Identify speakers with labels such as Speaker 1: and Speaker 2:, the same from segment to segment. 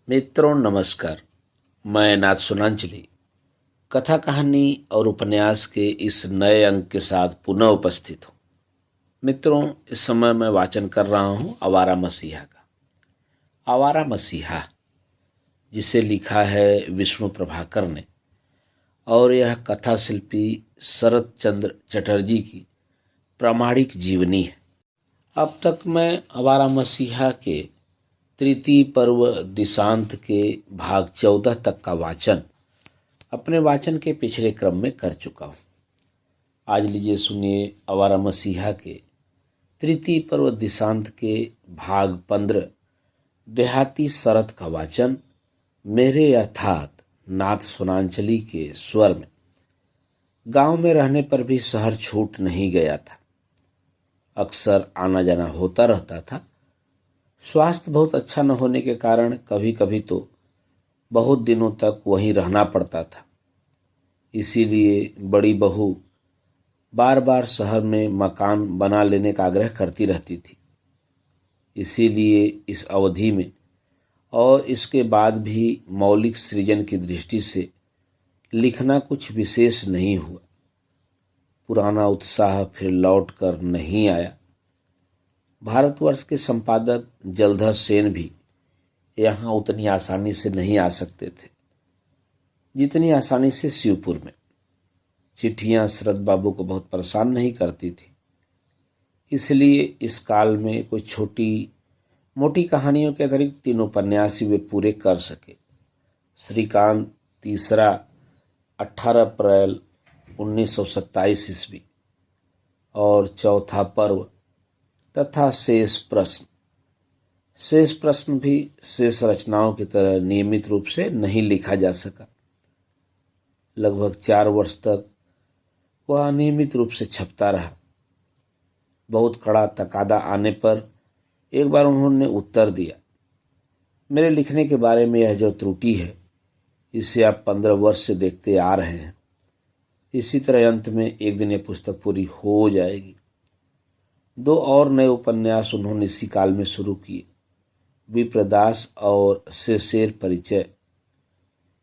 Speaker 1: मित्रों नमस्कार। मैं नाथ सुनांजलि कथा कहानी और उपन्यास के इस नए अंक के साथ पुनः उपस्थित हूँ। मित्रों, इस समय मैं वाचन कर रहा हूँ आवारा मसीहा का। आवारा मसीहा, जिसे लिखा है विष्णु प्रभाकर ने, और यह कथा शिल्पी शरत चंद्र चटर्जी की प्रामाणिक जीवनी है। अब तक मैं आवारा मसीहा के तृतीय पर्व दिशांत के भाग 14 तक का वाचन अपने वाचन के पिछले क्रम में कर चुका हूँ। आज लीजिए सुनिए आवारा मसीहा के तृतीय पर्व दिशांत के भाग 15 देहाती शरत का वाचन मेरे अर्थात नाथ सुनांजलि के स्वर में। गांव में रहने पर भी शहर छूट नहीं गया था। अक्सर आना जाना होता रहता था। स्वास्थ्य बहुत अच्छा न होने के कारण कभी कभी तो बहुत दिनों तक वहीं रहना पड़ता था। इसीलिए बड़ी बहू बार बार शहर में मकान बना लेने का आग्रह करती रहती थी। इसीलिए इस अवधि में और इसके बाद भी मौलिक सृजन की दृष्टि से लिखना कुछ विशेष नहीं हुआ। पुराना उत्साह फिर लौट कर नहीं आया। भारतवर्ष के संपादक जलधर सेन भी यहाँ उतनी आसानी से नहीं आ सकते थे जितनी आसानी से शिवपुर में। चिट्ठियाँ शरद बाबू को बहुत परेशान नहीं करती थी। इसलिए इस काल में कोई छोटी मोटी कहानियों के अतिरिक्त 3 उपन्यास ही वे पूरे कर सके। श्रीकांत तीसरा 18 अप्रैल 1927 ईस्वी और चौथा पर्व तथा शेष प्रश्न। शेष प्रश्न भी शेष रचनाओं की तरह नियमित रूप से नहीं लिखा जा सका। लगभग 4 वर्ष तक वह अनियमित रूप से छपता रहा। बहुत कड़ा तकादा आने पर एक बार उन्होंने उत्तर दिया, मेरे लिखने के बारे में यह जो त्रुटि है इसे आप 15 वर्ष से देखते आ रहे हैं। इसी तरह अंत में एक दिन यह पुस्तक पूरी हो जाएगी। 2 और नए उपन्यास उन्होंने इसी काल में शुरू किए, विप्रदास और शेषेर परिचय।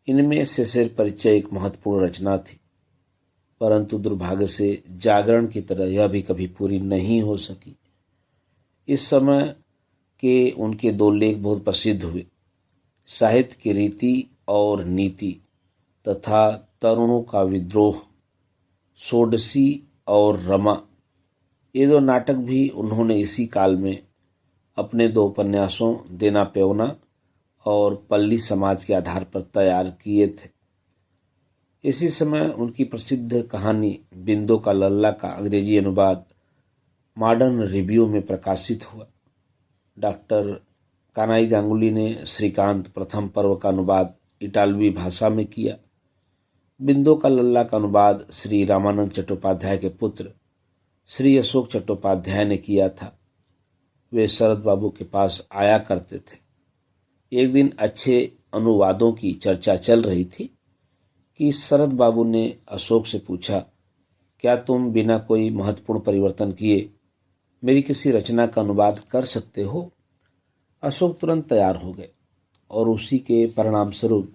Speaker 1: इनमें शेषेर परिचय एक महत्वपूर्ण रचना थी, परंतु दुर्भाग्य से जागरण की तरह यह भी कभी पूरी नहीं हो सकी। इस समय के उनके 2 लेख बहुत प्रसिद्ध हुए, साहित्य की रीति और नीति तथा तरुणों का विद्रोह, षोडशी और रमा। ये 2 नाटक भी उन्होंने इसी काल में अपने 2 उपन्यासों देना पेवना और पल्ली समाज के आधार पर तैयार किए थे। इसी समय उनकी प्रसिद्ध कहानी बिंदो का लल्ला का अंग्रेजी अनुवाद मॉडर्न रिव्यू में प्रकाशित हुआ। डॉक्टर कानाई गांगुली ने श्रीकांत प्रथम पर्व का अनुवाद इटालवी भाषा में किया। बिंदो का लल्ला का अनुवाद श्री रामानंद चट्टोपाध्याय के पुत्र श्री अशोक चट्टोपाध्याय ने किया था। वे शरद बाबू के पास आया करते थे। एक दिन अच्छे अनुवादों की चर्चा चल रही थी कि शरद बाबू ने अशोक से पूछा, क्या तुम बिना कोई महत्वपूर्ण परिवर्तन किए मेरी किसी रचना का अनुवाद कर सकते हो? अशोक तुरंत तैयार हो गए और उसी के परिणाम स्वरूप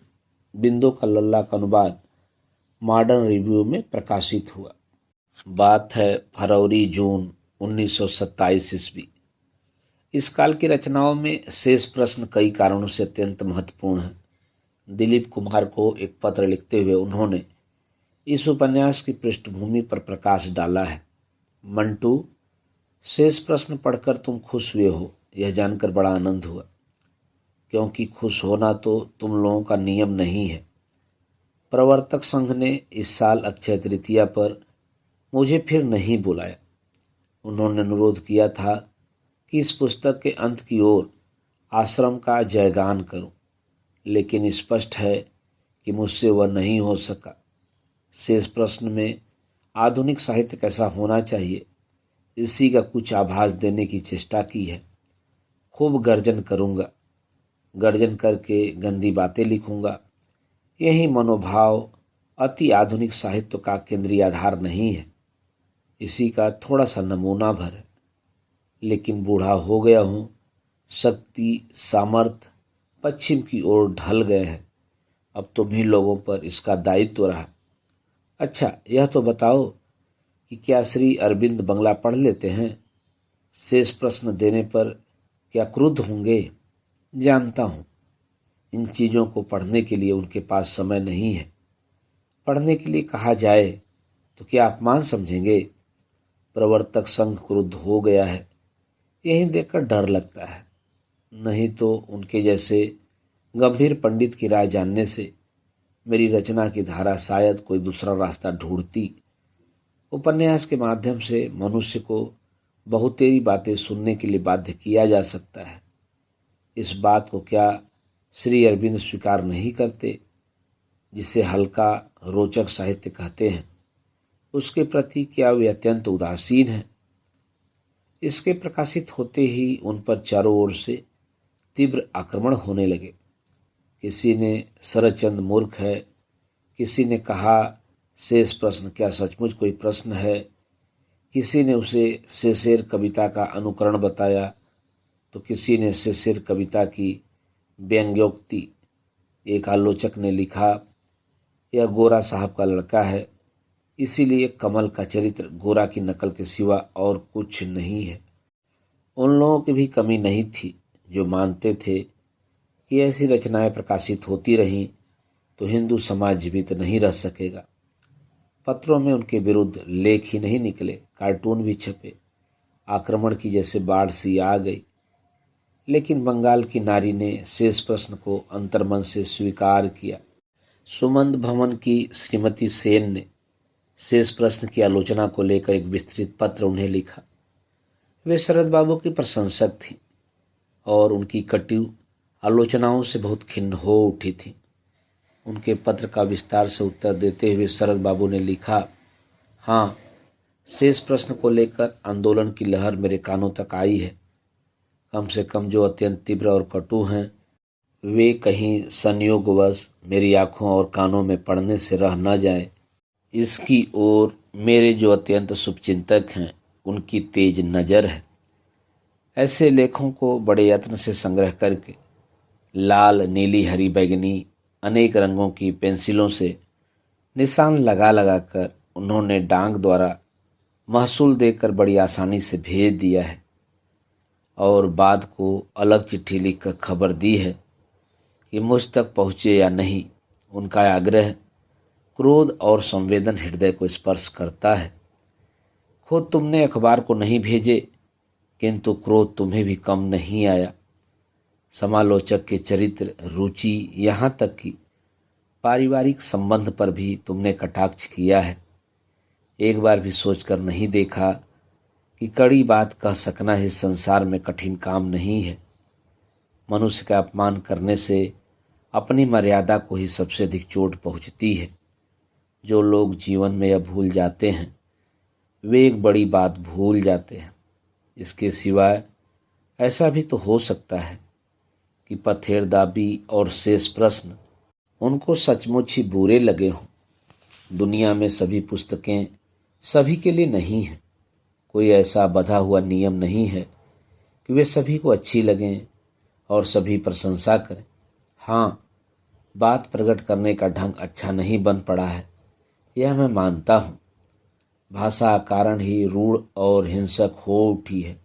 Speaker 1: बिंदो का लल्ला का अनुवाद मॉडर्न रिव्यू में प्रकाशित हुआ। बात है फरवरी जून 1927 ईस्वी। इस काल की रचनाओं में शेष प्रश्न कई कारणों से अत्यंत महत्वपूर्ण है। दिलीप कुमार को एक पत्र लिखते हुए उन्होंने इस उपन्यास की पृष्ठभूमि पर प्रकाश डाला है। मंटू, शेष प्रश्न पढ़कर तुम खुश हुए हो, यह जानकर बड़ा आनंद हुआ, क्योंकि खुश होना तो तुम लोगों का नियम नहीं है। प्रवर्तक संघ ने इस साल अक्षय तृतीया पर मुझे फिर नहीं बुलाया। उन्होंने अनुरोध किया था कि इस पुस्तक के अंत की ओर आश्रम का जयगान करूं, लेकिन स्पष्ट है कि मुझसे वह नहीं हो सका। शेष प्रश्न में आधुनिक साहित्य कैसा होना चाहिए, इसी का कुछ आभास देने की चेष्टा की है। खूब गर्जन करूंगा, गर्जन करके गंदी बातें लिखूंगा। यही मनोभाव अति आधुनिक साहित्य का केंद्रीय आधार नहीं है। इसी का थोड़ा सा नमूना भर है। लेकिन बूढ़ा हो गया हूँ, शक्ति, सामर्थ्य पश्चिम की ओर ढल गए हैं। अब तुम्ही लोगों पर इसका दायित्व रहा। अच्छा, यह तो बताओ कि क्या श्री अरविंद बंगला पढ़ लेते हैं? शेष प्रश्न देने पर क्या क्रुद्ध होंगे? जानता हूँ, इन चीज़ों को पढ़ने के लिए उनके पास समय नहीं है। पढ़ने के लिए कहा जाए तो क्या अपमान समझेंगे? प्रवर्तक संघ क्रुद्ध हो गया है, यही देखकर डर लगता है। नहीं तो उनके जैसे गंभीर पंडित की राय जानने से मेरी रचना की धारा शायद कोई दूसरा रास्ता ढूंढती। उपन्यास के माध्यम से मनुष्य को बहुतेरी बातें सुनने के लिए बाध्य किया जा सकता है। इस बात को क्या श्री अरविंद स्वीकार नहीं करते? जिसे हल्का रोचक साहित्य कहते हैं, उसके प्रति क्या वे अत्यंत उदासीन हैं? इसके प्रकाशित होते ही उन पर चारों ओर से तीव्र आक्रमण होने लगे। किसी ने शरदचंद्र मूर्ख है, किसी ने कहा शेष प्रश्न क्या सचमुच कोई प्रश्न है, किसी ने उसे शेषेर कविता का अनुकरण बताया, तो किसी ने शेषेर कविता की व्यंग्योक्ति। एक आलोचक ने लिखा, यह गोरा साहब का लड़का है, इसीलिए कमल का चरित्र गोरा की नकल के सिवा और कुछ नहीं है। उन लोगों की भी कमी नहीं थी जो मानते थे कि ऐसी रचनाएं प्रकाशित होती रहीं तो हिंदू समाज जीवित नहीं रह सकेगा। पत्रों में उनके विरुद्ध लेख ही नहीं निकले, कार्टून भी छपे। आक्रमण की जैसे बाढ़ सी आ गई। लेकिन बंगाल की नारी ने शेष प्रश्न को अंतर्मन से स्वीकार किया। सुमंत भवन की श्रीमती सेन ने शेष प्रश्न की आलोचना को लेकर एक विस्तृत पत्र उन्हें लिखा। वे शरद बाबू की प्रशंसक थीं और उनकी कटु आलोचनाओं से बहुत खिन्न हो उठी थीं। उनके पत्र का विस्तार से उत्तर देते हुए शरद बाबू ने लिखा, हाँ, शेष प्रश्न को लेकर आंदोलन की लहर मेरे कानों तक आई है। कम से कम जो अत्यंत तीव्र और कटु हैं, वे कहीं संयोगवश मेरी आंखों और कानों में पड़ने से रह न जाए, इसकी ओर मेरे जो अत्यंत शुभचिंतक हैं उनकी तेज नज़र है। ऐसे लेखों को बड़े यत्न से संग्रह करके लाल, नीली, हरी, बैगनी अनेक रंगों की पेंसिलों से निशान लगा लगा कर उन्होंने डाक द्वारा महसूल देकर बड़ी आसानी से भेज दिया है और बाद को अलग चिट्ठी लिखकर खबर दी है कि मुझ तक पहुँचे या नहीं। उनका आग्रह क्रोध और संवेदन हृदय को स्पर्श करता है। खुद तुमने अखबार को नहीं भेजे, किंतु क्रोध तुम्हें भी कम नहीं आया। समालोचक के चरित्र, रुचि, यहाँ तक कि पारिवारिक संबंध पर भी तुमने कटाक्ष किया है। एक बार भी सोचकर नहीं देखा कि कड़ी बात कह सकना इस संसार में कठिन काम नहीं है। मनुष्य का अपमान करने से अपनी मर्यादा को ही सबसे अधिक चोट पहुँचती है। जो लोग जीवन में यह भूल जाते हैं, वे एक बड़ी बात भूल जाते हैं। इसके सिवाय ऐसा भी तो हो सकता है कि पथेरदाबी और शेष प्रश्न उनको सचमुच ही बुरे लगे हों। दुनिया में सभी पुस्तकें सभी के लिए नहीं हैं। कोई ऐसा बंधा हुआ नियम नहीं है कि वे सभी को अच्छी लगें और सभी प्रशंसा करें। हाँ, बात प्रकट करने का ढंग अच्छा नहीं बन पड़ा है, यह मैं मानता हूँ। भाषा कारण ही रूढ़ और हिंसक हो उठी है,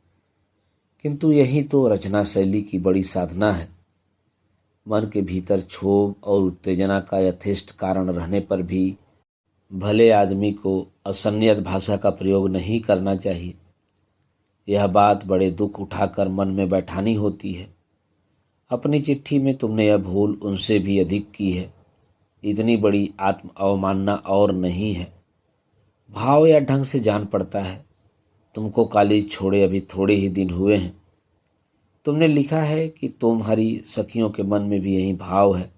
Speaker 1: किंतु यही तो रचना शैली की बड़ी साधना है। मन के भीतर क्षोभ और उत्तेजना का यथेष्ट कारण रहने पर भी भले आदमी को असंयत भाषा का प्रयोग नहीं करना चाहिए। यह बात बड़े दुख उठाकर मन में बैठानी होती है। अपनी चिट्ठी में तुमने यह भूल उनसे भी अधिक की है। इतनी बड़ी आत्म अवमानना और नहीं है। भाव या ढंग से जान पड़ता है। तुमको कॉलेज छोड़े अभी थोड़े ही दिन हुए हैं। तुमने लिखा है कि तुम्हारी सखियों के मन में भी यही भाव है।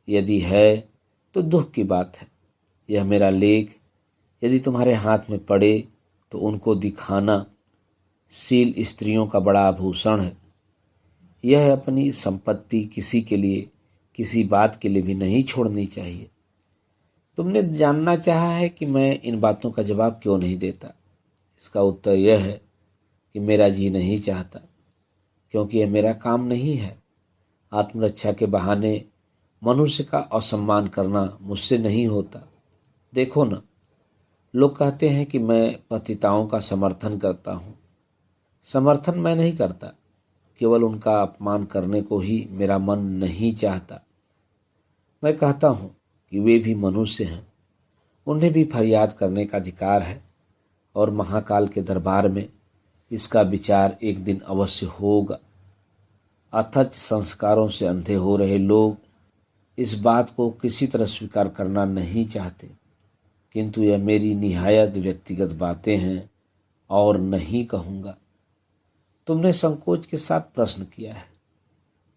Speaker 1: यदि है तो दुख की बात है। यह मेरा लेख यदि तुम्हारे हाथ में पड़े तो उनको दिखाना शील स्त्रियों का बड़ा आभूषण है। यह अपनी संपत्ति किसी के लिए, किसी बात के लिए भी नहीं छोड़नी चाहिए। तुमने जानना चाहा है कि मैं इन बातों का जवाब क्यों नहीं देता। इसका उत्तर यह है कि मेरा जी नहीं चाहता, क्योंकि यह मेरा काम नहीं है। आत्मरक्षा के बहाने मनुष्य का असम्मान करना मुझसे नहीं होता। देखो ना, लोग कहते हैं कि मैं पतिताओं का समर्थन करता हूँ। समर्थन मैं नहीं करता, केवल उनका अपमान करने को ही मेरा मन नहीं चाहता। मैं कहता हूँ कि वे भी मनुष्य हैं, उन्हें भी फरियाद करने का अधिकार है और महाकाल के दरबार में इसका विचार एक दिन अवश्य होगा। अथच संस्कारों से अंधे हो रहे लोग इस बात को किसी तरह स्वीकार करना नहीं चाहते, किंतु यह मेरी निहायत व्यक्तिगत बातें हैं और नहीं कहूँगा। तुमने संकोच के साथ प्रश्न किया है।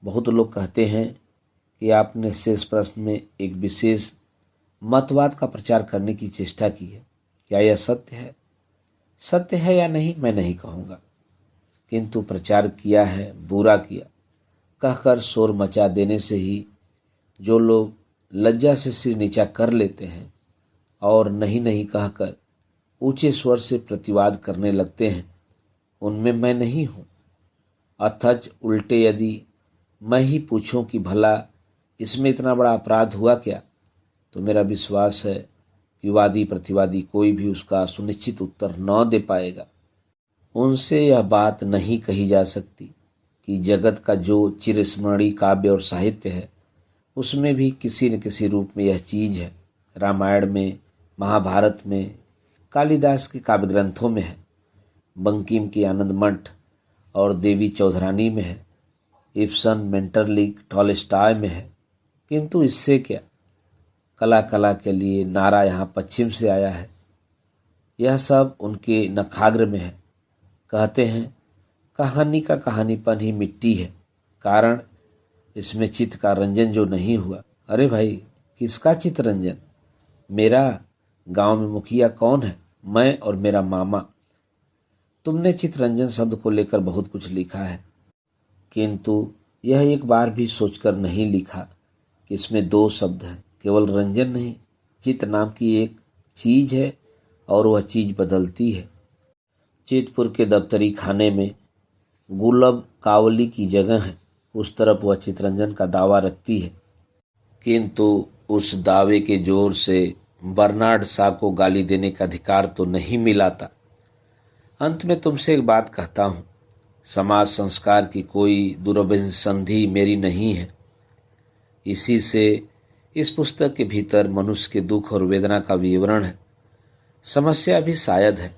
Speaker 1: बहुत लोग कहते हैं कि आपने शेष प्रश्न में एक विशेष मतवाद का प्रचार करने की चेष्टा की है। क्या यह सत्य है? सत्य है या नहीं मैं नहीं कहूँगा, किंतु प्रचार किया है, बुरा किया कहकर शोर मचा देने से ही जो लोग लज्जा से सिर नीचा कर लेते हैं और नहीं नहीं कहकर ऊंचे स्वर से प्रतिवाद करने लगते हैं, उनमें मैं नहीं हूँ। अथच उल्टे यदि मैं ही पूछूं कि भला इसमें इतना बड़ा अपराध हुआ क्या, तो मेरा विश्वास है कि वादी प्रतिवादी कोई भी उसका सुनिश्चित उत्तर न दे पाएगा। उनसे यह बात नहीं कही जा सकती कि जगत का जो चिरस्मरणीय काव्य और साहित्य है उसमें भी किसी न किसी रूप में यह चीज़ है। रामायण में, महाभारत में, कालिदास के काव्य ग्रंथों में है, बंकिम की आनंद मठ और देवी चौधरानी में है, इब्सन, मेंटरलिक, टॉलस्टॉय में है। किंतु इससे क्या, कला कला के लिए नारा यहाँ पश्चिम से आया है। यह सब उनके नखाग्र में है। कहते हैं कहानी का कहानीपन ही मिट्टी है, कारण इसमें चित्त का रंजन जो नहीं हुआ। अरे भाई, किसका चित्त रंजन? मेरा। गांव में मुखिया कौन है? मैं और मेरा मामा। तुमने चित्तरंजन शब्द को लेकर बहुत कुछ लिखा है, किंतु यह एक बार भी सोचकर नहीं लिखा कि इसमें दो शब्द हैं। केवल रंजन नहीं, चित्त नाम की एक चीज है और वह चीज बदलती है। चितपुर के दफ्तरी खाने में गुलाब कावली की जगह है, उस तरफ वह चित्तरंजन का दावा रखती है, किंतु उस दावे के जोर से बर्नार्ड शॉ को गाली देने का अधिकार तो नहीं मिलाता। अंत में तुमसे एक बात कहता हूँ, समाज संस्कार की कोई दुर्भिसंधि मेरी नहीं है। इसी से इस पुस्तक के भीतर मनुष्य के दुख और वेदना का विवरण है। समस्या भी शायद है,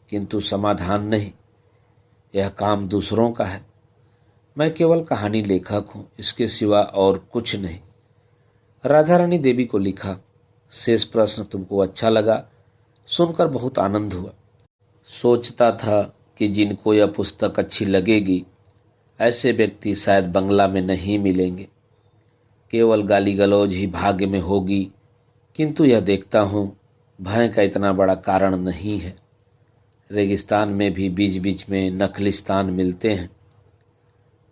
Speaker 1: किंतु समाधान नहीं। यह काम दूसरों का है, मैं केवल कहानी लेखक हूँ, इसके सिवा और कुछ नहीं। राधा रानी देवी को लिखा। शेष प्रश्न तुमको अच्छा लगा, सुनकर बहुत आनंद हुआ। सोचता था कि जिनको यह पुस्तक अच्छी लगेगी ऐसे व्यक्ति शायद बंगला में नहीं मिलेंगे, केवल गाली गलौज ही भाग्य में होगी, किंतु यह देखता हूँ भय का इतना बड़ा कारण नहीं है। रेगिस्तान में भी बीच बीच में नखलिस्तान मिलते हैं।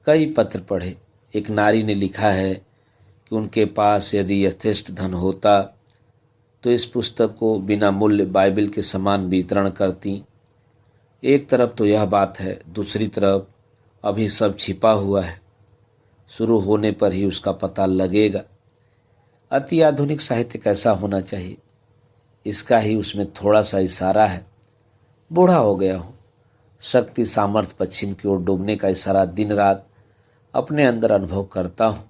Speaker 1: कई पत्र पढ़े, एक नारी ने लिखा है कि उनके पास यदि यथेष्ट धन होता तो इस पुस्तक को बिना मूल्य बाइबल के समान वितरण करती। एक तरफ तो यह बात है, दूसरी तरफ अभी सब छिपा हुआ है, शुरू होने पर ही उसका पता लगेगा। अति आधुनिक साहित्य कैसा होना चाहिए, इसका ही उसमें थोड़ा सा इशारा है। बूढ़ा हो गया हूँ, शक्ति सामर्थ्य पश्चिम की ओर डूबने का इशारा दिन रात अपने अंदर अनुभव करता हूँ।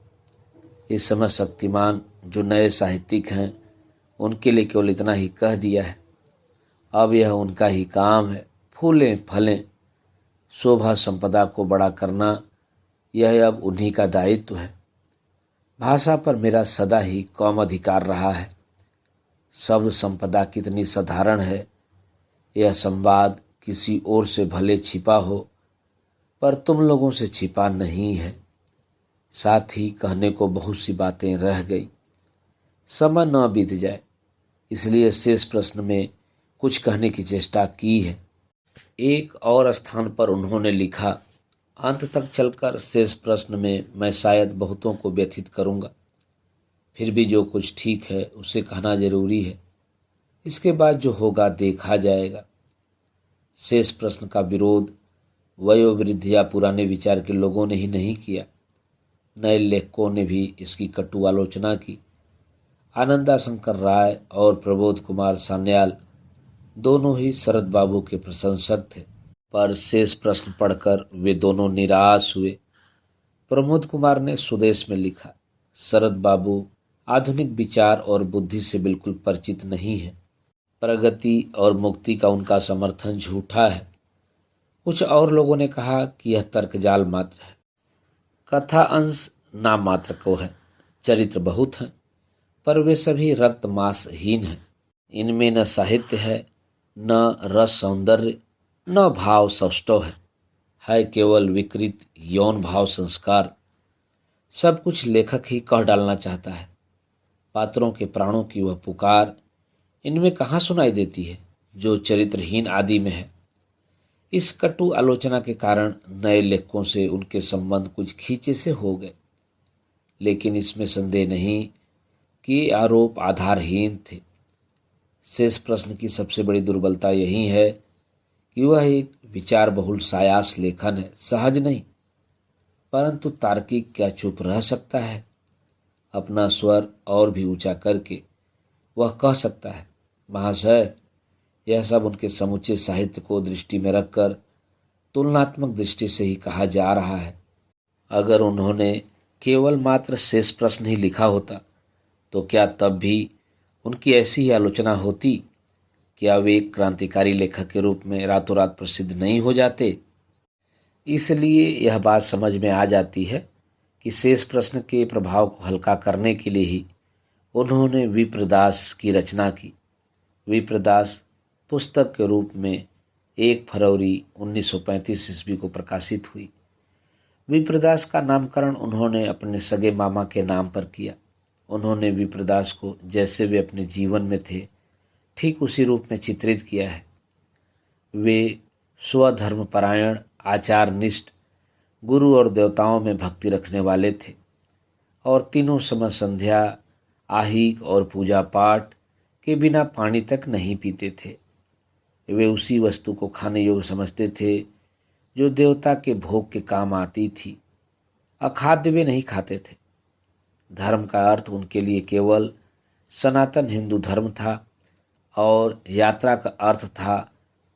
Speaker 1: इस समय शक्तिमान जो नए साहित्यिक हैं उनके लिए केवल इतना ही कह दिया है। अब यह उनका ही काम है, फूलें फलें, शोभा संपदा को बड़ा करना, यह अब उन्हीं का दायित्व है। भाषा पर मेरा सदा ही कम अधिकार रहा है। शब्द संपदा कितनी साधारण है, यह संवाद किसी और से भले छिपा हो पर तुम लोगों से छिपा नहीं है। साथ ही कहने को बहुत सी बातें रह गई, समय न बीत जाए इसलिए शेष प्रश्न में कुछ कहने की चेष्टा की है। एक और स्थान पर उन्होंने लिखा, अंत तक चलकर शेष प्रश्न में मैं शायद बहुतों को व्यथित करूंगा, फिर भी जो कुछ ठीक है उसे कहना जरूरी है, इसके बाद जो होगा देखा जाएगा। शेष प्रश्न का विरोध वयोवृद्ध या पुराने विचार के लोगों ने ही नहीं किया, नए लेखकों ने भी इसकी कटु आलोचना की। आनंदाशंकर राय और प्रबोध कुमार सान्याल दोनों ही शरद बाबू के प्रशंसक थे, पर शेष प्रश्न पढ़कर वे दोनों निराश हुए। प्रमोद कुमार ने स्वदेश में लिखा, शरद बाबू आधुनिक विचार और बुद्धि से बिल्कुल परिचित नहीं है। प्रगति और मुक्ति का उनका समर्थन झूठा है। कुछ और लोगों ने कहा कि यह तर्कजाल मात्र है। कथा अंश नाम मात्र को है, चरित्र बहुत हैं, पर वे सभी रक्त मांसहीन हैं। इनमें न साहित्य है, न रस सौंदर्य, न भाव सौष्ठव है केवल विकृत यौन भाव संस्कार। सब कुछ लेखक ही कह डालना चाहता है। पात्रों के प्राणों की वह पुकार इनमें कहाँ सुनाई देती है जो चरित्रहीन आदि में है। इस कटु आलोचना के कारण नए लेखकों से उनके संबंध कुछ खींचे से हो गए, लेकिन इसमें संदेह नहीं कि ये आरोप आधारहीन थे। शेष प्रश्न की सबसे बड़ी दुर्बलता यही है कि वह एक विचार बहुल सायास लेखन है, सहज नहीं। परंतु तार्किक क्या चुप रह सकता है? अपना स्वर और भी ऊंचा करके वह कह सकता है, महाशय, यह सब उनके समुचे साहित्य को दृष्टि में रखकर तुलनात्मक दृष्टि से ही कहा जा रहा है। अगर उन्होंने केवल मात्र शेष प्रश्न ही लिखा होता तो क्या तब भी उनकी ऐसी ही आलोचना होती? क्या वे एक क्रांतिकारी लेखक के रूप में रातों रात प्रसिद्ध नहीं हो जाते? इसलिए यह बात समझ में आ जाती है कि शेष प्रश्न के प्रभाव को हल्का करने के लिए ही उन्होंने विप्रदास की रचना की। विप्रदास पुस्तक के रूप में 1 फरवरी 1935 ईस्वी को प्रकाशित हुई। विप्रदास का नामकरण उन्होंने अपने सगे मामा के नाम पर किया। उन्होंने विप्रदास को जैसे वे अपने जीवन में थे ठीक उसी रूप में चित्रित किया है। वे स्वधर्मपरायण, आचारनिष्ठ, गुरु और देवताओं में भक्ति रखने वाले थे और तीनों समय संध्या, आहिक और पूजा पाठ के बिना पानी तक नहीं पीते थे। वे उसी वस्तु को खाने योग्य समझते थे जो देवता के भोग के काम आती थी। अखाद्य वे नहीं खाते थे। धर्म का अर्थ उनके लिए केवल सनातन हिंदू धर्म था और यात्रा का अर्थ था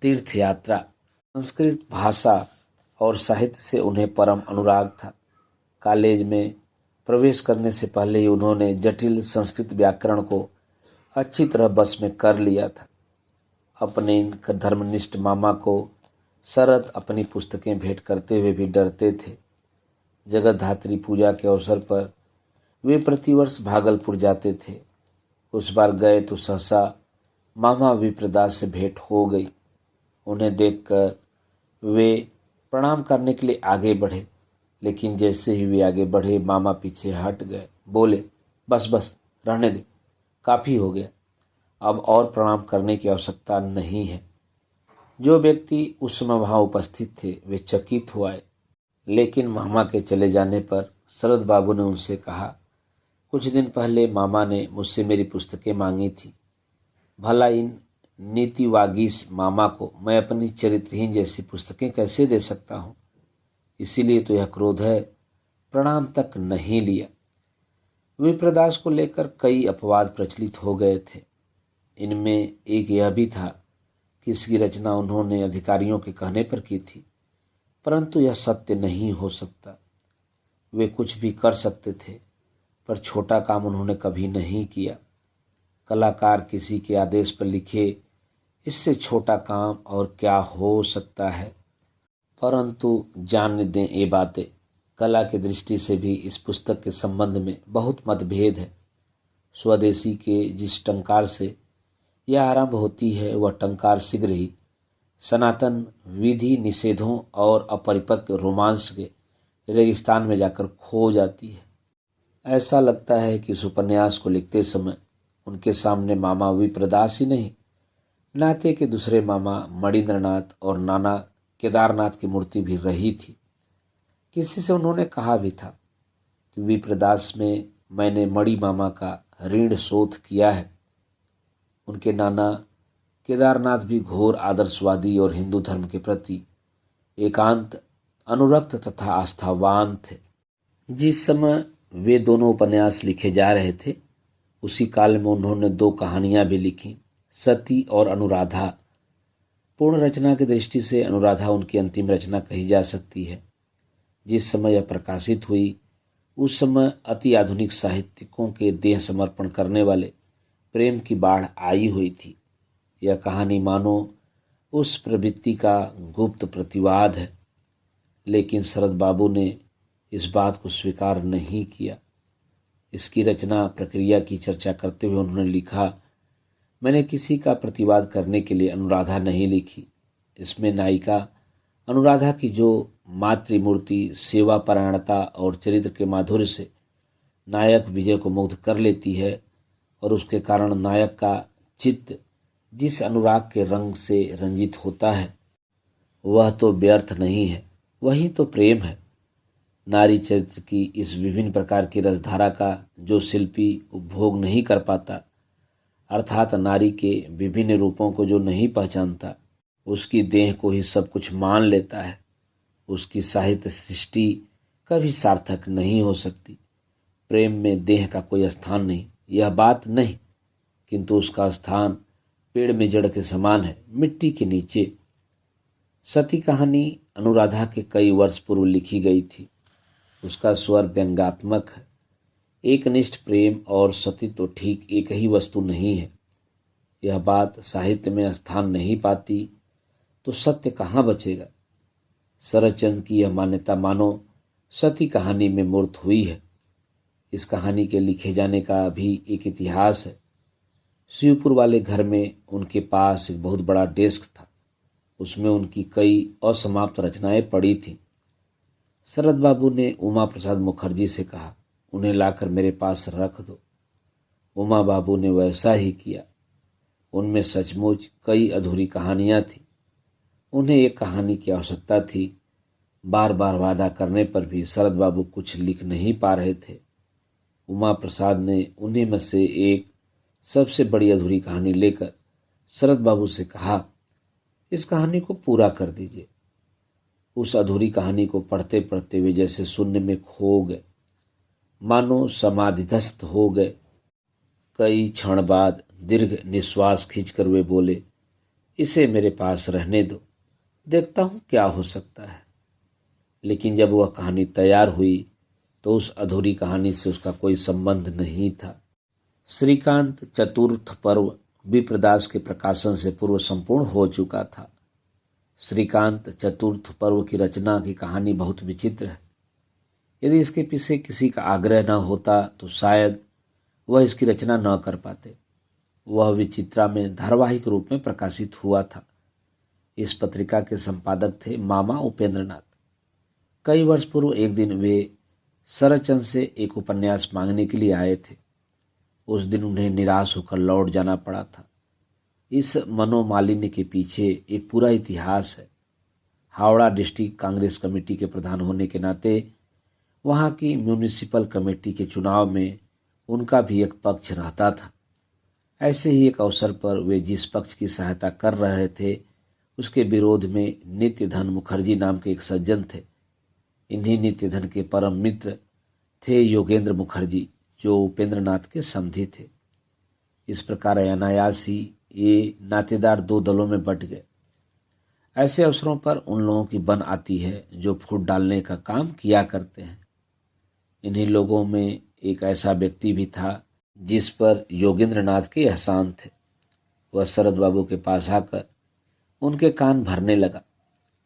Speaker 1: तीर्थ यात्रा। संस्कृत भाषा और साहित्य से उन्हें परम अनुराग था। कॉलेज में प्रवेश करने से पहले ही उन्होंने जटिल संस्कृत व्याकरण को अच्छी तरह बस में कर लिया था। अपने इन धर्मनिष्ठ मामा को शरद अपनी पुस्तकें भेंट करते हुए भी डरते थे। जगत धात्री पूजा के अवसर पर वे प्रतिवर्ष भागलपुर जाते थे। उस बार गए तो सहसा मामा विप्रदास से भेंट हो गई। उन्हें देखकर वे प्रणाम करने के लिए आगे बढ़े, लेकिन जैसे ही वे आगे बढ़े मामा पीछे हट गए। बोले, बस बस रहने दे, काफ़ी हो गया, अब और प्रणाम करने की आवश्यकता नहीं है। जो व्यक्ति उस समय वहाँ उपस्थित थे वे चकित हुए, लेकिन मामा के चले जाने पर शरद बाबू ने उनसे कहा, कुछ दिन पहले मामा ने मुझसे मेरी पुस्तकें मांगी थी। भला इन नीतिवागीश मामा को मैं अपनी चरित्रहीन जैसी पुस्तकें कैसे दे सकता हूँ? इसीलिए तो यह क्रोध है, प्रणाम तक नहीं लिया। विप्रदास को लेकर कई अपवाद प्रचलित हो गए थे। इनमें एक यह भी था कि इसकी रचना उन्होंने अधिकारियों के कहने पर की थी, परंतु यह सत्य नहीं हो सकता। वे कुछ भी कर सकते थे, पर छोटा काम उन्होंने कभी नहीं किया। कलाकार किसी के आदेश पर लिखे, इससे छोटा काम और क्या हो सकता है? परंतु जानने दें ये बातें, कला की दृष्टि से भी इस पुस्तक के संबंध में बहुत मतभेद है। स्वदेशी के जिस टंकार से यह आरंभ होती है वह टंकार शीघ्र ही सनातन विधि निषेधों और अपरिपक्व रोमांस के रेगिस्तान में जाकर खो जाती है। ऐसा लगता है कि इस उपन्यास को लिखते समय उनके सामने मामा विप्रदास ही नहीं, नाते के दूसरे मामा मणिन्द्रनाथ और नाना केदारनाथ की मूर्ति भी रही थी। किसी से उन्होंने कहा भी था कि विप्रदास में मैंने मणि मामा का ऋण शोध किया है। उनके नाना केदारनाथ भी घोर आदर्शवादी और हिंदू धर्म के प्रति एकांत अनुरक्त तथा आस्थावान थे। जिस समय वे दोनों उपन्यास लिखे जा रहे थे उसी काल में उन्होंने दो कहानियां भी लिखी, सती और अनुराधा। पूर्ण रचना की दृष्टि से अनुराधा उनकी अंतिम रचना कही जा सकती है। जिस समय यह प्रकाशित हुई उस समय अति आधुनिक साहित्यिकों के देह समर्पण करने वाले प्रेम की बाढ़ आई हुई थी। यह कहानी मानो उस प्रवृत्ति का गुप्त प्रतिवाद है, लेकिन शरद बाबू ने इस बात को स्वीकार नहीं किया। इसकी रचना प्रक्रिया की चर्चा करते हुए उन्होंने लिखा, मैंने किसी का प्रतिवाद करने के लिए अनुराधा नहीं लिखी। इसमें नायिका अनुराधा की जो मातृमूर्ति सेवा परायणता और चरित्र के माधुर्य से नायक विजय को मुग्ध कर लेती है और उसके कारण नायक का चित्त जिस अनुराग के रंग से रंजित होता है वह तो व्यर्थ नहीं है, वही तो प्रेम है। नारी चरित्र की इस विभिन्न प्रकार की रसधारा का जो शिल्पी उपभोग नहीं कर पाता, अर्थात नारी के विभिन्न रूपों को जो नहीं पहचानता, उसकी देह को ही सब कुछ मान लेता है, उसकी साहित्य सृष्टि कभी सार्थक नहीं हो सकती। प्रेम में देह का कोई स्थान नहीं, यह बात नहीं, किंतु उसका स्थान पेड़ में जड़ के समान है, मिट्टी के नीचे। सती कहानी अनुराधा के कई वर्ष पूर्व लिखी गई थी। उसका स्वर व्यंग्यात्मक है। एकनिष्ठ प्रेम और सती तो ठीक एक ही वस्तु नहीं है। यह बात साहित्य में स्थान नहीं पाती तो सत्य कहाँ बचेगा। शरदचंद्र की यह मान्यता मानो सती कहानी में मूर्त हुई है। इस कहानी के लिखे जाने का भी एक इतिहास है। शिवपुर वाले घर में उनके पास एक बहुत बड़ा डेस्क था। उसमें उनकी कई असमाप्त रचनाएं पड़ी थीं। शरद बाबू ने उमा प्रसाद मुखर्जी से कहा, उन्हें लाकर मेरे पास रख दो। उमा बाबू ने वैसा ही किया। उनमें सचमुच कई अधूरी कहानियां थीं। उन्हें एक कहानी की आवश्यकता थी। बार बार वादा करने पर भी शरद बाबू कुछ लिख नहीं पा रहे थे। उमा प्रसाद ने उन्हीं में से एक सबसे बड़ी अधूरी कहानी लेकर शरद बाबू से कहा, इस कहानी को पूरा कर दीजिए। उस अधूरी कहानी को पढ़ते पढ़ते वे जैसे शून्य में खो गए, मानो समाधिस्थ हो गए। कई क्षण बाद दीर्घ निश्वास खींचकर वे बोले, इसे मेरे पास रहने दो, देखता हूँ क्या हो सकता है। लेकिन जब वह कहानी तैयार हुई तो उस अधूरी कहानी से उसका कोई संबंध नहीं था। श्रीकांत चतुर्थ पर्व विप्रदास के प्रकाशन से पूर्व संपूर्ण हो चुका था। श्रीकांत चतुर्थ पर्व की रचना की कहानी बहुत विचित्र है। यदि इसके पीछे किसी का आग्रह न होता तो शायद वह इसकी रचना न कर पाते। वह विचित्रा में धारावाहिक रूप में प्रकाशित हुआ था। इस पत्रिका के संपादक थे मामा उपेंद्रनाथ। कई वर्ष पूर्व एक दिन वे शरदचंद्र से एक उपन्यास मांगने के लिए आए थे। उस दिन उन्हें निराश होकर लौट जाना पड़ा था। इस मनोमालिन्य के पीछे एक पूरा इतिहास है। हावड़ा डिस्ट्रिक्ट कांग्रेस कमेटी के प्रधान होने के नाते वहाँ की म्यूनिसिपल कमेटी के चुनाव में उनका भी एक पक्ष रहता था। ऐसे ही एक अवसर पर वे जिस पक्ष की सहायता कर रहे थे उसके विरोध में नित्यधन मुखर्जी नाम के एक सज्जन थे। इन्हीं नित्यधन के परम मित्र थे योगेंद्र मुखर्जी, जो उपेंद्रनाथ के समधी थे। इस प्रकार अनायास ही ये नातेदार दो दलों में बंट गए। ऐसे अवसरों पर उन लोगों की बन आती है जो फूट डालने का काम किया करते हैं। इन्हीं लोगों में एक ऐसा व्यक्ति भी था जिस पर योगेंद्रनाथ के एहसान थे। वह शरद बाबू के पास आकर उनके कान भरने लगा।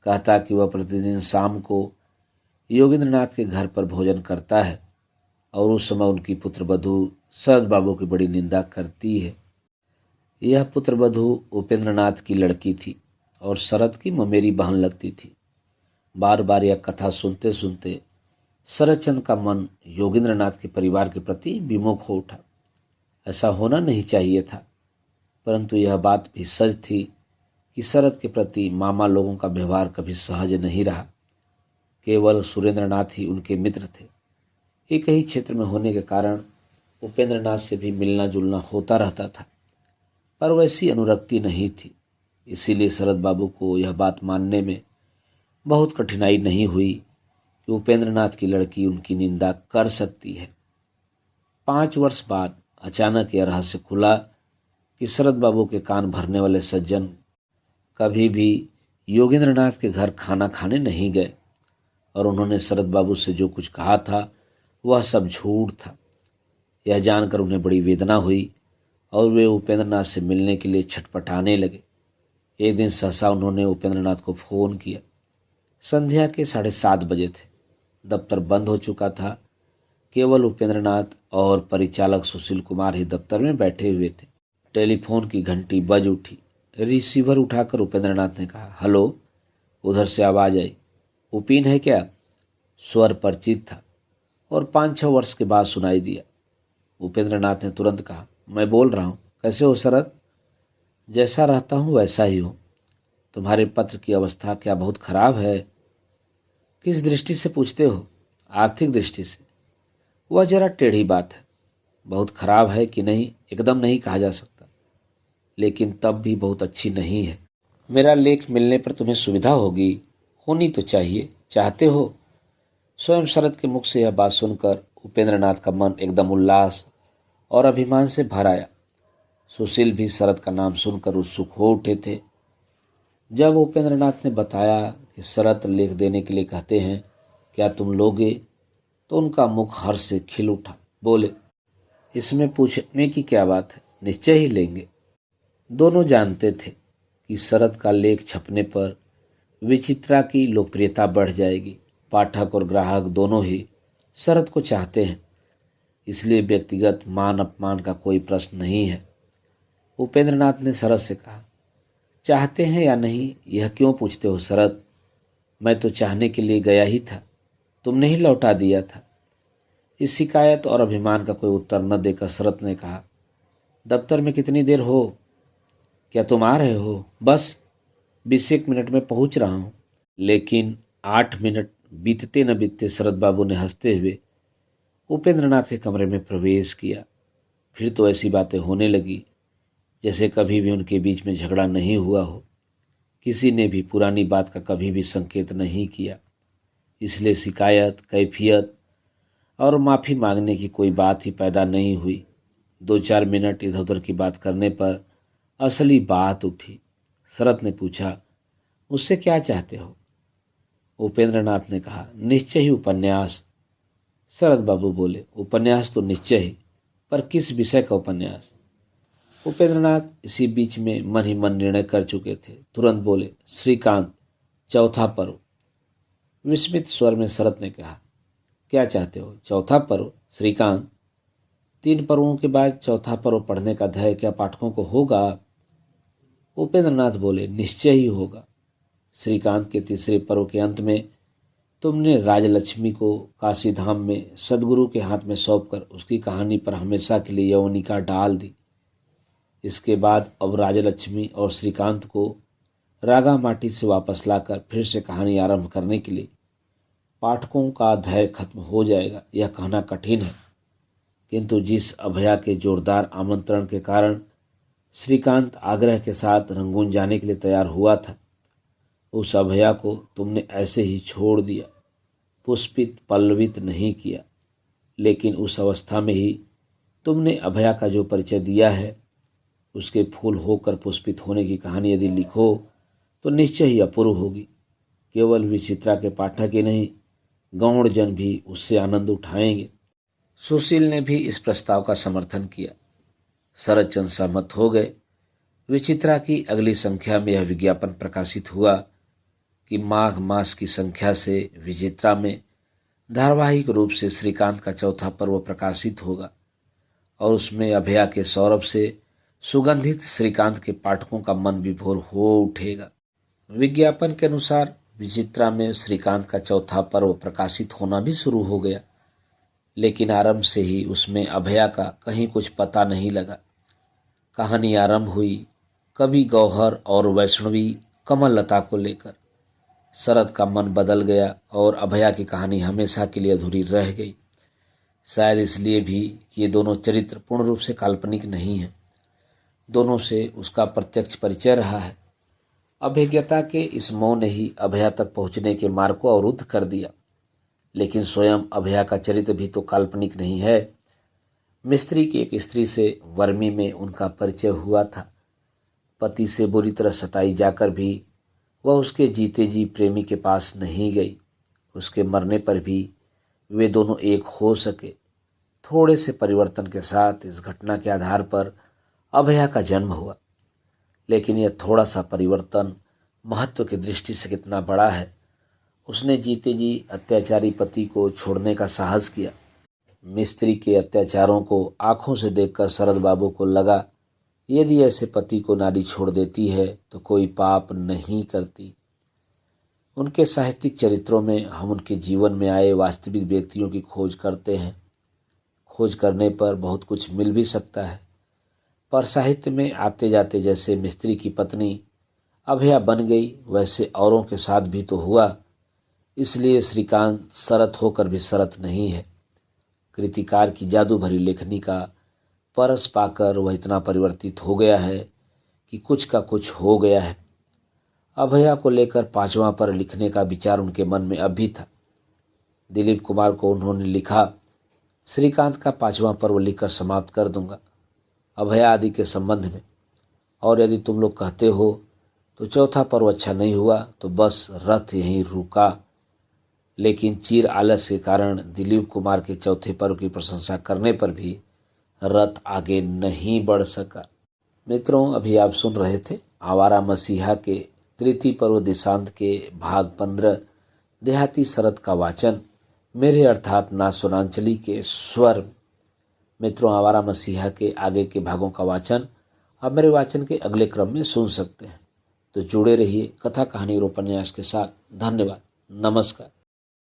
Speaker 1: कहता कि वह प्रतिदिन शाम को योगेंद्रनाथ के घर पर भोजन करता है और उस समय उनकी पुत्रवधू शरद बाबू की बड़ी निंदा करती है। यह पुत्रवधू उपेंद्रनाथ की लड़की थी और शरद की ममेरी बहन लगती थी। बार बार यह कथा सुनते सुनते शरदचंद्र का मन योगेंद्रनाथ के परिवार के प्रति विमुख हो उठा। ऐसा होना नहीं चाहिए था, परंतु यह बात भी सच थी कि शरद के प्रति मामा लोगों का व्यवहार कभी सहज नहीं रहा। केवल सुरेंद्रनाथ ही उनके मित्र थे। एक ही क्षेत्र में होने के कारण उपेंद्रनाथ से भी मिलना जुलना होता रहता था, पर वैसी अनुरक्ति नहीं थी। इसीलिए शरद बाबू को यह बात मानने में बहुत कठिनाई नहीं हुई कि कि उपेंद्रनाथ की लड़की उनकी निंदा कर सकती है। 5 वर्ष बाद अचानक यह रहस्य खुला कि शरद बाबू के कान भरने वाले सज्जन कभी भी योगेंद्रनाथ के घर खाना खाने नहीं गए और उन्होंने शरद बाबू से जो कुछ कहा था वह सब झूठ था। यह जानकर उन्हें बड़ी वेदना हुई और वे उपेंद्रनाथ से मिलने के लिए छटपटाने लगे। एक दिन सहसा उन्होंने उपेंद्रनाथ को फ़ोन किया। संध्या के 7:30 बजे थे। दफ्तर बंद हो चुका था। केवल उपेंद्रनाथ और परिचालक सुशील कुमार ही दफ्तर में बैठे हुए थे। टेलीफोन की घंटी बज उठी। रिसीवर उठाकर उपेंद्रनाथ ने कहा, हेलो। उधर से आवाज़ आई, उपिन है क्या? स्वर परिचित था और 5-6 वर्ष के बाद सुनाई दिया। उपेंद्रनाथ ने तुरंत कहा, मैं बोल रहा हूँ। कैसे हो शरद? जैसा रहता हूँ वैसा ही हूँ। तुम्हारे पत्र की अवस्था क्या बहुत खराब है? किस दृष्टि से पूछते हो? आर्थिक दृष्टि से। वह जरा टेढ़ी बात है। बहुत खराब है कि नहीं एकदम नहीं कहा जा सकता, लेकिन तब भी बहुत अच्छी नहीं है। मेरा लेख मिलने पर तुम्हें सुविधा होगी, होनी तो चाहिए। चाहते हो? स्वयं शरद के मुख से यह बात सुनकर उपेंद्रनाथ का मन एकदम उल्लास और अभिमान से भर आया। सुशील भी शरद का नाम सुनकर उत्सुक हो उठे थे। जब उपेंद्रनाथ ने बताया कि शरद लेख देने के लिए कहते हैं, क्या तुम लोगे? तो उनका मुख हर्ष से खिल उठा। बोले, इसमें पूछने की क्या बात है, निश्चय ही लेंगे। दोनों जानते थे कि शरद का लेख छपने पर विचित्रा की लोकप्रियता बढ़ जाएगी। पाठक और ग्राहक दोनों ही शरद को चाहते हैं, इसलिए व्यक्तिगत मान अपमान का कोई प्रश्न नहीं है। उपेंद्रनाथ ने शरद से कहा, चाहते हैं या नहीं यह क्यों पूछते हो शरद? मैं तो चाहने के लिए गया ही था, तुमने ही लौटा दिया था। इस शिकायत और अभिमान का कोई उत्तर न देकर शरद ने कहा, दफ्तर में कितनी देर हो? क्या तुम आ रहे हो? बस 20 मिनट में पहुंच रहा हूं। लेकिन 8 मिनट बीतते न बीतते शरद बाबू ने हंसते हुए उपेंद्रनाथ के कमरे में प्रवेश किया। फिर तो ऐसी बातें होने लगी जैसे कभी भी उनके बीच में झगड़ा नहीं हुआ हो। किसी ने भी पुरानी बात का कभी भी संकेत नहीं किया, इसलिए शिकायत, कैफियत और माफ़ी मांगने की कोई बात ही पैदा नहीं हुई। 2-4 मिनट इधर उधर की बात करने पर असली बात उठी। शरद ने पूछा, मुझसे क्या चाहते हो? उपेंद्रनाथ ने कहा, निश्चय ही उपन्यास। शरद बाबू बोले, उपन्यास तो निश्चय ही, पर किस विषय का उपन्यास? उपेंद्रनाथ इसी बीच में मन ही मन निर्णय कर चुके थे। तुरंत बोले, श्रीकांत, चौथा पर्व। विस्मित स्वर में शरद ने कहा, क्या चाहते हो? चौथा पर्व? श्रीकांत, 3 पर्वों के बाद चौथा पर्व पढ़ने का धैर्य क्या पाठकों को होगा? उपेंद्रनाथ बोले, निश्चय ही होगा। श्रीकांत के तीसरे पर्व के अंत में तुमने राजलक्ष्मी को काशी धाम में सदगुरु के हाथ में सौंपकर उसकी कहानी पर हमेशा के लिए यवनिका डाल दी। इसके बाद अब राजलक्ष्मी और श्रीकांत को रागा माटी से वापस लाकर फिर से कहानी आरंभ करने के लिए पाठकों का धैर्य खत्म हो जाएगा, यह कहना कठिन है। किंतु जिस अभया के जोरदार आमंत्रण के कारण श्रीकांत आग्रह के साथ रंगून जाने के लिए तैयार हुआ था, उस अभया को तुमने ऐसे ही छोड़ दिया, पुष्पित पल्लवित नहीं किया। लेकिन उस अवस्था में ही तुमने अभया का जो परिचय दिया है, उसके फूल होकर पुष्पित होने की कहानी यदि लिखो तो निश्चय ही अपूर्व होगी। केवल विचित्रा के पाठक ही नहीं, गौण जन भी उससे आनंद उठाएंगे। सुशील ने भी इस प्रस्ताव का समर्थन किया। शरदचंद्र सहमत हो गए। विचित्रा की अगली संख्या में यह विज्ञापन प्रकाशित हुआ कि माघ मास की संख्या से विचित्रा में धारावाहिक रूप से श्रीकांत का चौथा पर्व प्रकाशित होगा और उसमें अभया के सौरभ से सुगंधित श्रीकांत के पाठकों का मन विभोर हो उठेगा। विज्ञापन के अनुसार विचित्रा में श्रीकांत का चौथा पर्व प्रकाशित होना भी शुरू हो गया, लेकिन आरंभ से ही उसमें अभया का कहीं कुछ पता नहीं लगा। कहानी आरंभ हुई कवि गौहर और वैष्णवी कमल लता को लेकर। शरद का मन बदल गया और अभया की कहानी हमेशा के लिए अधूरी रह गई। शायद इसलिए भी कि ये दोनों चरित्र पूर्ण रूप से काल्पनिक नहीं हैं। दोनों से उसका प्रत्यक्ष परिचय रहा है। अभिज्ञता के इस मोह ने ही अभया तक पहुंचने के मार्ग को अवरुद्ध कर दिया। लेकिन स्वयं अभया का चरित्र भी तो काल्पनिक नहीं है। मिस्त्री की एक स्त्री से वर्मी में उनका परिचय हुआ था। पति से बुरी तरह सताई जाकर भी वह उसके जीते जी प्रेमी के पास नहीं गई। उसके मरने पर भी वे दोनों एक हो सके। थोड़े से परिवर्तन के साथ इस घटना के आधार पर अभया का जन्म हुआ, लेकिन यह थोड़ा सा परिवर्तन महत्व की दृष्टि से कितना बड़ा है। उसने जीते जी अत्याचारी पति को छोड़ने का साहस किया। मिस्त्री के अत्याचारों को आंखों से देखकर शरद बाबू को लगा, यदि ऐसे पति को नारी छोड़ देती है तो कोई पाप नहीं करती। उनके साहित्यिक चरित्रों में हम उनके जीवन में आए वास्तविक व्यक्तियों की खोज करते हैं। खोज करने पर बहुत कुछ मिल भी सकता है, पर साहित्य में आते जाते जैसे मिस्त्री की पत्नी अभया बन गई, वैसे औरों के साथ भी तो हुआ। इसलिए श्रीकांत शरत होकर भी शरत नहीं है। कृतिकार की जादू भरी लेखनी का परस पाकर वह इतना परिवर्तित हो गया है कि कुछ का कुछ हो गया है। अभया को लेकर 5वां पर लिखने का विचार उनके मन में अब भी था। दिलीप कुमार को उन्होंने लिखा, श्रीकांत का 5वां पर्व लिखकर समाप्त कर दूंगा अभया आदि के संबंध में, और यदि तुम लोग कहते हो तो चौथा पर्व अच्छा नहीं हुआ तो बस रथ यहीं रुका। लेकिन चीर आलस्य के कारण दिलीप कुमार के चौथे पर्व की प्रशंसा करने पर भी रथ आगे नहीं बढ़ सका। मित्रों, अभी आप सुन रहे थे आवारा मसीहा के तृतीय पर्व दिशांत के भाग 15 देहाती शरद का वाचन मेरे अर्थात नाथ सोनांचली के स्वर। मित्रों, आवारा मसीहा के आगे के भागों का वाचन आप मेरे वाचन के अगले क्रम में सुन सकते हैं। तो जुड़े रहिए कथा कहानी और उपन्यास के साथ। धन्यवाद। नमस्कार।